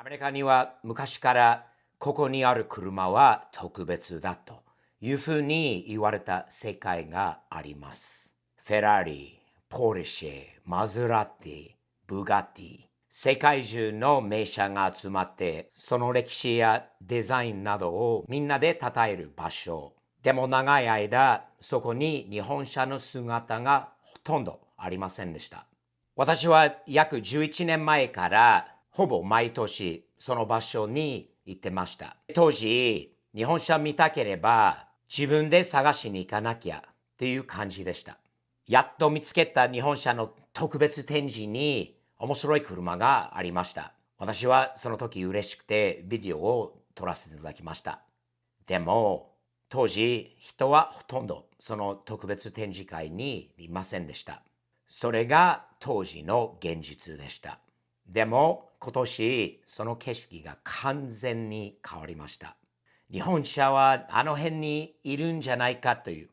メリカには昔からここにある車は特別だというふうに言われた世界があります。フェラーリ、ポルシェ、マズラティ、ブガティ、世界中の名車が集まって、その歴史やデザインなどをみんなで称える場所。でも長い間、そこに日本車の姿がほとんどありませんでした。私は約11年前からほぼ毎年その場所に行ってました。当時、日本車見たければ自分で探しに行かなきゃっていう感じでした。やっと見つけた日本車の特別展示に面白い車がありました。私はその時嬉しくてビデオを撮らせていただきました。でも、当時人はほとんどその特別展示会にいませんでした。それが当時の現実でした。でも今年その景色が完全に変わりました。日本車はあの辺にいるんじゃないかという、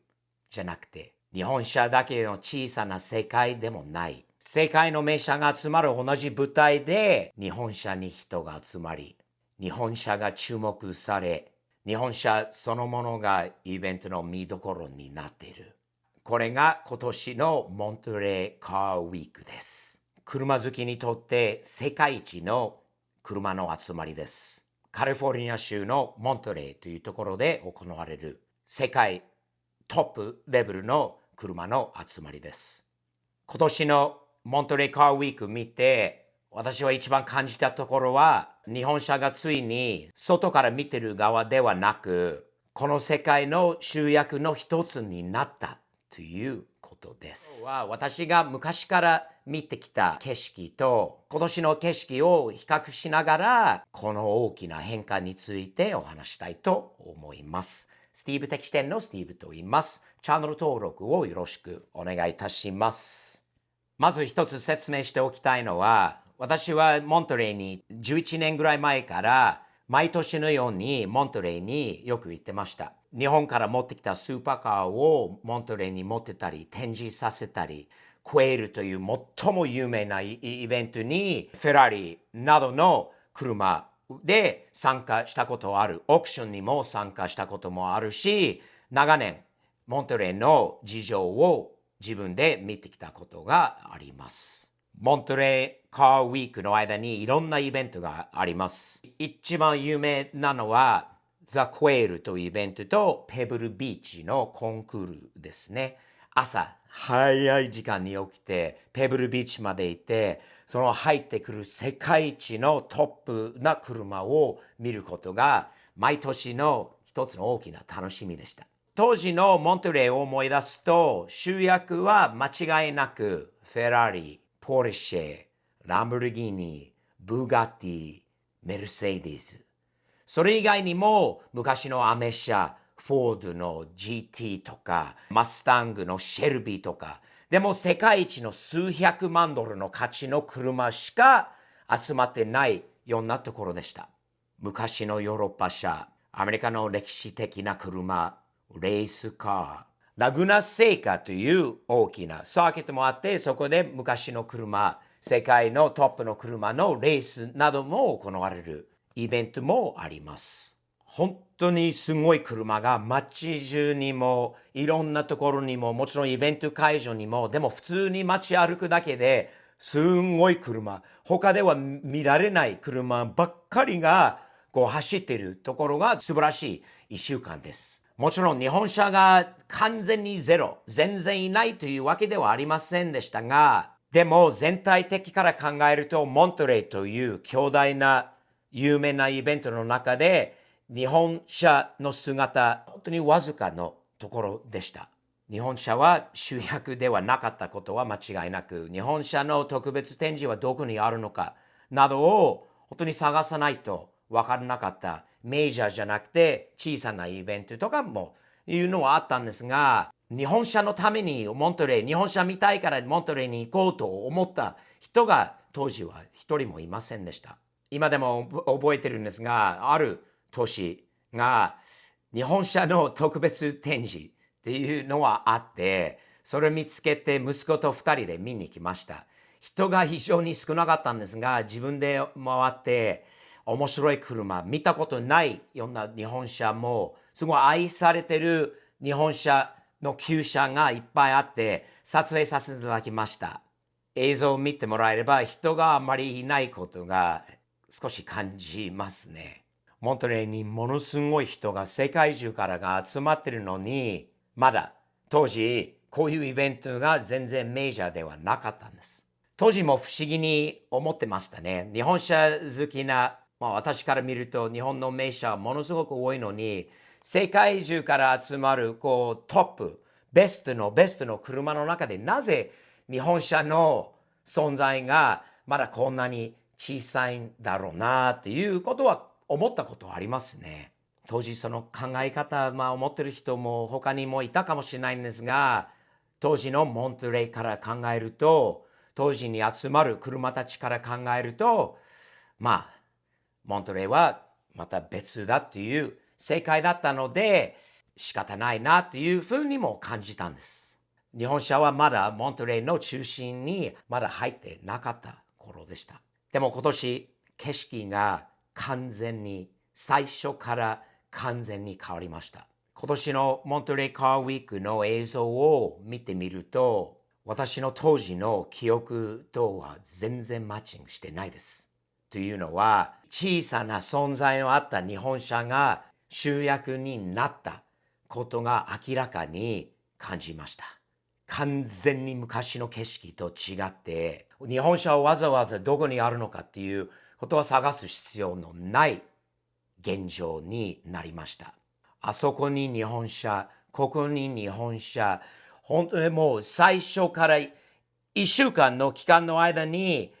じゃなくて、日本車だけの小さな世界でもない。世界の名車が集まる同じ舞台で日本車に人が集まり、日本車が注目され、日本車そのものがイベントの見どころになっている。これが今年のモントレーカーウィークです。車好きにとって世界一の車の集まりです。カリフォルニア州のモントレーというところで行われる世界トップレベルの車の集まりです。今年のモントレーカーウィーク見て、私は一番感じたところは、日本車がついに外から見てる側ではなく、この世界の集約の一つになったということです。私が昔から見てきた景色と今年の景色を比較しながら、この大きな変化についてお話したいと思います。スティーブ的視点のスティーブと言います。チャンネル登録をよろしくお願いいたします。まず一つ説明しておきたいのは、私はモントレーに11年ぐらい前から毎年のようにモントレーによく行ってました。日本から持ってきたスーパーカーをモントレーに持ってたり展示させたり、クエールという最も有名なイベントにフェラーリなどの車で参加したことある。オークションにも参加したこともあるし、長年モントレーの事情を自分で見てきたことがあります。モントレーカーウィークの間にいろんなイベントがあります。一番有名なのはザ・クエールというイベントとペブルビーチのコンクールですね。朝早い時間に起きてペブルビーチまで行ってその入ってくる世界一のトップな車を見ることが毎年の一つの大きな楽しみでした。当時のモントレーを思い出すと集約は間違いなくフェラーリ、ポルシェ、ランボルギーニ、ブガティ、メルセデス。それ以外にも昔のアメ車、フォードの GT とか、マスタングのシェルビーとか、でも世界一の数百万ドルの価値の車しか集まってないようなところでした。昔のヨーロッパ車、アメリカの歴史的な車、レースカー、ラグナセイカという大きなサーキットもあって、そこで昔の車、世界のトップの車のレースなども行われるイベントもあります。本当にすごい車が街中にもいろんなところにももちろんイベント会場にもでも普通に街歩くだけですごい車他では見られない車ばっかりが走っているところが素晴らしい一週間です。もちろん日本車が完全にゼロ全然いないというわけではありませんでしたがでも全体的から考えるとモントレーという強大な有名なイベントの中で日本車の姿本当にわずかのところでした。日本車は主役ではなかったことは間違いなく日本車の特別展示はどこにあるのかなどを本当に探さないと分からなかったメジャーじゃなくて小さなイベントとかもいうのはあったんですが日本車のためにモントレー日本車見たいからモントレーに行こうと思った人が当時は一人もいませんでした。今でも覚えてるんですがある年が日本車の特別展示っていうのはあってそれを見つけて息子と2人で見に来ました。人が非常に少なかったんですが自分で回って面白い車、見たことないような日本車も、すごい愛されてる日本車の旧車がいっぱいあって、撮影させていただきました。映像を見てもらえれば、人があまりいないことが少し感じますね。モントレーにものすごい人が世界中からが集まってるのに、まだ当時こういうイベントが全然メジャーではなかったんです。当時も不思議に思ってましたね。日本車好きな、私から見ると日本の名車はものすごく多いのに、世界中から集まるトップ、ベストの車の中でなぜ日本車の存在がまだこんなに小さいんだろうなっていうことは思ったことはありますね。当時その考え方、思ってる人も他にもいたかもしれないんですが、当時のモントレーから考えると、当時に集まる車たちから考えると、モントレーはまた別だという正解だったので、仕方ないなというふうにも感じたんです。日本車はまだモントレーの中心にまだ入ってなかった頃でした。でも今年景色が最初から完全に変わりました。今年のモントレーカーウィークの映像を見てみると、私の当時の記憶とは全然マッチングしてないです。というのは、小さな存在のあった日本車が主役になったことが明らかに感じました。完全に昔の景色と違って、日本車はわざわざどこにあるのかっていうことは探す必要のない現状になりました。あそこに日本車、ここに日本車、本当にもう最初から1週間の期間の間に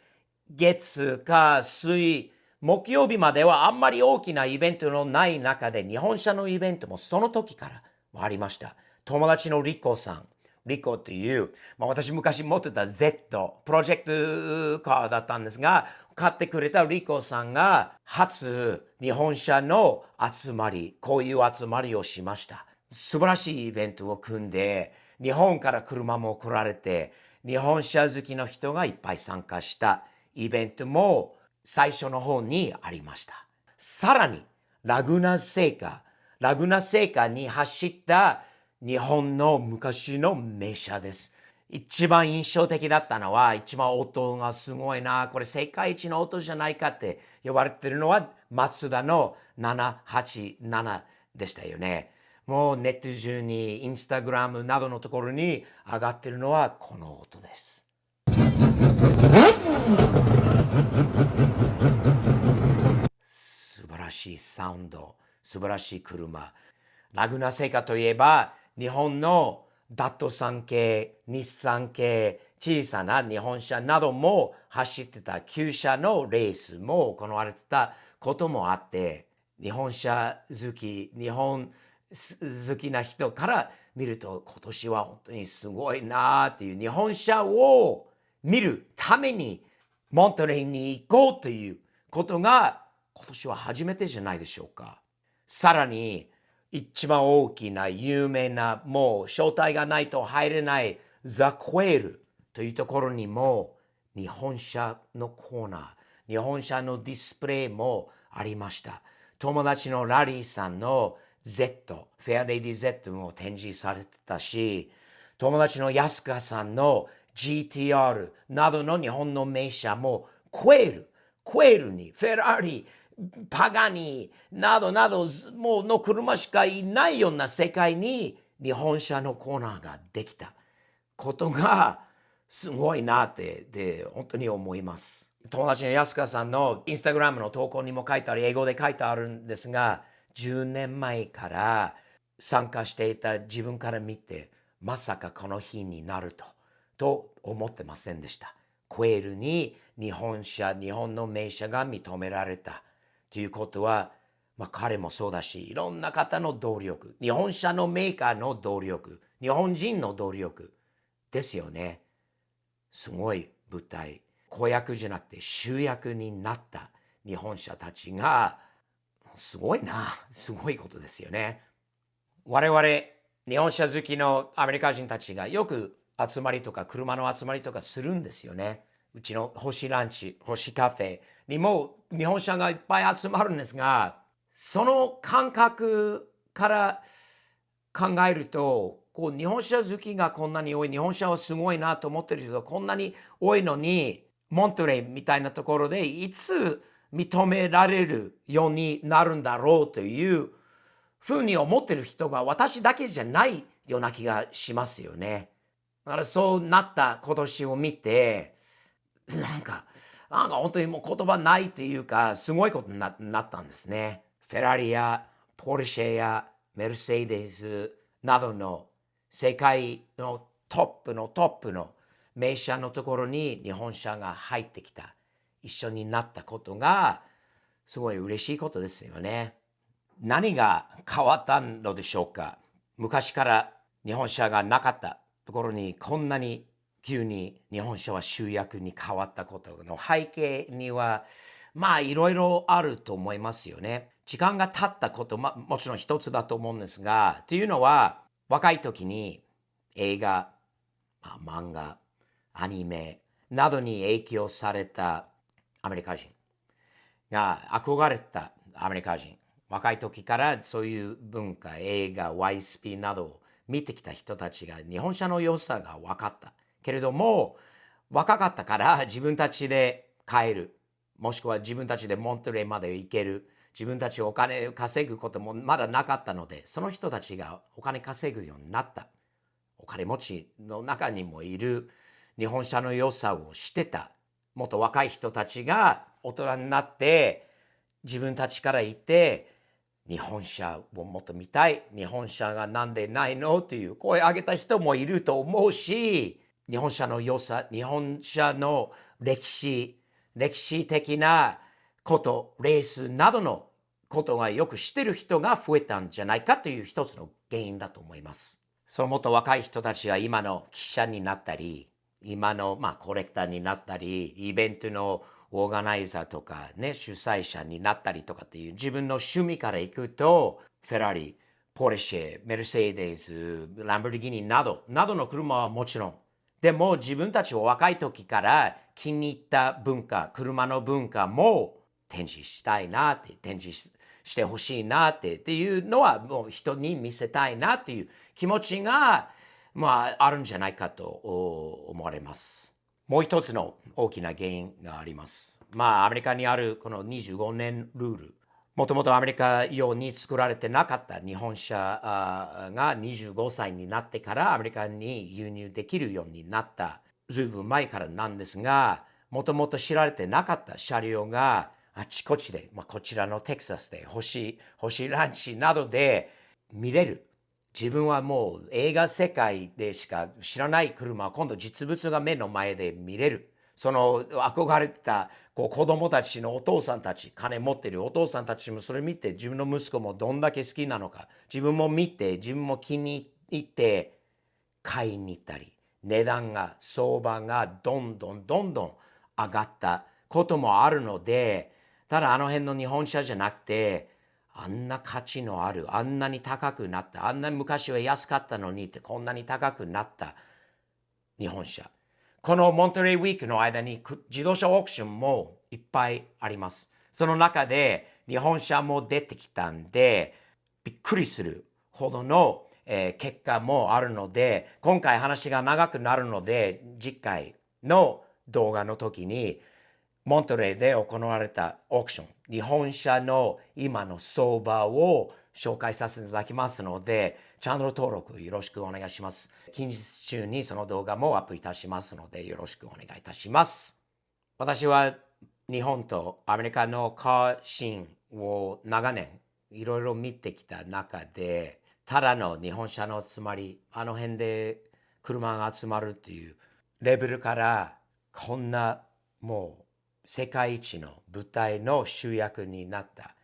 月火水木曜日まではあんまり大きなイベントのない中で日本車のイベントもその時からありました。友達のリコさん、リコという、私昔持ってた Z プロジェクトカーだったんですが、買ってくれたリコさんが初日本車の集まり、こういう集まりをしました。素晴らしいイベントを組んで、日本から車も来られて、日本車好きの人がいっぱい参加したイベントも最初の方にありました。さらに、ラグナセイカに走った日本の昔の名車です。一番印象的だったのは、一番音がすごいな、これ世界一の音じゃないかって呼ばれてるのは、マツダの787でしたよね。もうネット中にインスタグラムなどのところに上がってるのはこの音です。素晴らしいサウンド、素晴らしい車。ラグナセイカといえば、日本のダットサン系、日産系、小さな日本車なども走ってた旧車のレースも行われてたこともあって、日本車好き、日本好きな人から見ると今年は本当にすごいなっていう日本車を見るためにモントレーに行こうということが今年は初めてじゃないでしょうか。さらに一番大きな有名なもう招待がないと入れないザ・クエールというところにも日本車のコーナー、日本車のディスプレイもありました。友達のラリーさんの Z、フェアレディ Z も展示されてたし、友達の安川さんの GTR などの日本の名車もクエールにフェラーリ、パガニなどなどもうの車しかいないような世界に日本車のコーナーができたことがすごいなって本当に思います。友達の安川さんのインスタグラムの投稿にも書いてあり、英語で書いてあるんですが、10年前から参加していた自分から見て、まさかこの日になると思ってませんでした。クエールに日本の名車が認められたということは、彼もそうだし、いろんな方の動力、日本車のメーカーの動力、日本人の動力ですよね。すごい舞台、子役じゃなくて主役になった日本車たちが、すごいことですよね。我々、日本車好きのアメリカ人たちがよく集まりとか車の集まりとかするんですよね。うちの星ランチ、星カフェにも日本車がいっぱい集まるんですが、その感覚から考えると、こう日本車好きがこんなに多い、日本車はすごいなと思ってる人がこんなに多いのに、モントレーみたいなところでいつ認められるようになるんだろうというふうに思ってる人が私だけじゃないような気がしますよね。だからそうなった今年を見て、なんか本当にもう言葉ないというか、すごいことになったんですね。フェラーリやポルシェやメルセデスなどの世界のトップのトップの名車のところに日本車が入ってきた。一緒になったことがすごい嬉しいことですよね。何が変わったのでしょうか。昔から日本車がなかったところにこんなに急に日本車は集約に変わったことの背景にはまあいろいろあると思いますよね。時間が経ったこと、もちろん一つだと思うんですが、というのは若い時に映画、漫画、アニメなどに影響されたアメリカ人が憧れたアメリカ人、若い時からそういう文化、映画、YSP などを見てきた人たちが日本車の良さが分かった。けれども、若かったから自分たちで買える。もしくは自分たちでモントレーまで行ける。自分たちお金を稼ぐこともまだなかったので、その人たちがお金稼ぐようになった。お金持ちの中にもいる日本車の良さを知ってた。もっと若い人たちが大人になって自分たちから言って日本車をもっと見たい。日本車がなんでないのという声を上げた人もいると思うし、日本車の良さ、日本車の歴史的なこと、レースなどのことがよく知ってる人が増えたんじゃないかという一つの原因だと思います。そのもっと若い人たちが今の記者になったり、今のコレクターになったり、イベントのオーガナイザーとかね、主催者になったりとかっていう自分の趣味からいくと、フェラーリ、ポルシェ、メルセデス、ランボルギーニなどの車はもちろん、でも自分たちは若い時から気に入った文化、車の文化も展示したいなって、展示してほしいなっていうのはもう人に見せたいなっていう気持ちがあるんじゃないかと思われます。もう一つの大きな原因があります。アメリカにあるこの25年ルール。もともとアメリカ用に作られてなかった日本車が25歳になってからアメリカに輸入できるようになった。ずいぶん前からなんですが、もともと知られてなかった車両があちこちで、こちらのテキサスで星ランチなどで見れる。自分はもう映画世界でしか知らない車は今度実物が目の前で見れる。その憧れた子供たちのお父さんたち、金持ってるお父さんたちもそれ見て自分の息子もどんだけ好きなのか、自分も見て自分も気に入って買いに行ったり、値段が相場がどんどん上がったこともあるので、ただあの辺の日本車じゃなくて、あんな価値のある、あんなに高くなった、あんなに昔は安かったのにってこんなに高くなった日本車。このモントレーウィークの間に自動車オークションもいっぱいあります。その中で日本車も出てきたんで、びっくりするほどの、結果もあるので、今回話が長くなるので、次回の動画の時にモントレーで行われたオークション、日本車の今の相場を紹介させていただきますので、チャンネル登録よろしくお願いします。近日中にその動画もアップいたしますので、よろしくお願いいたします。私は日本とアメリカのカーシーンを長年いろいろ見てきた中で、ただの日本車の集まり、あの辺で車が集まるっていうレベルから、こんなもう世界一の舞台の主役になった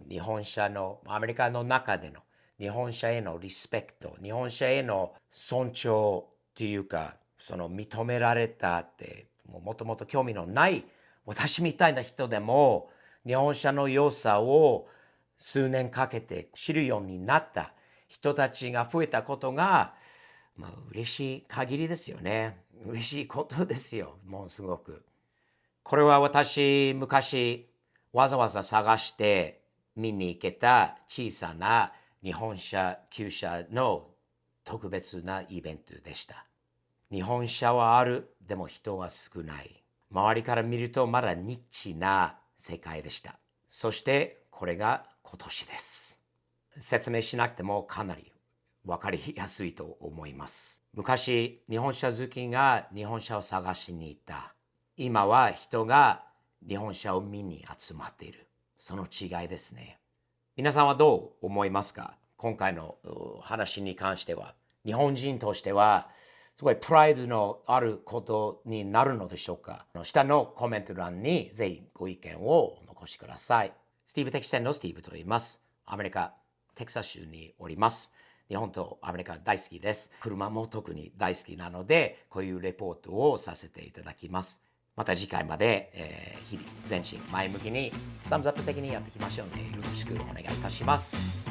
日本車のアメリカの中での日本車へのリスペクト、日本車への尊重っていうか、その認められたってもともと興味のない私みたいな人でも日本車の良さを数年かけて知るようになった人たちが増えたことが嬉しい限りですよね。嬉しいことですよ。もうすごく。これは私、昔、わざわざ探して見に行けた小さな日本車、旧車の特別なイベントでした。日本車はある、でも人は少ない。周りから見るとまだニッチな世界でした。そしてこれが今年です。説明しなくてもかなり分かりやすいと思います。昔、日本車好きが日本車を探しに行った。今は人が日本車を見に集まっている。その違いですね。皆さんはどう思いますか？今回の話に関しては。日本人としては、すごいプライドのあることになるのでしょうか？下のコメント欄にぜひご意見をお残しください。スティーブテキセンのスティーブと言います。アメリカ、テキサス州におります。日本とアメリカ大好きです。車も特に大好きなので、こういうレポートをさせていただきます。また次回まで、日々前進前向きにサムズアップ的にやっていきましょうね。よろしくお願いいたします。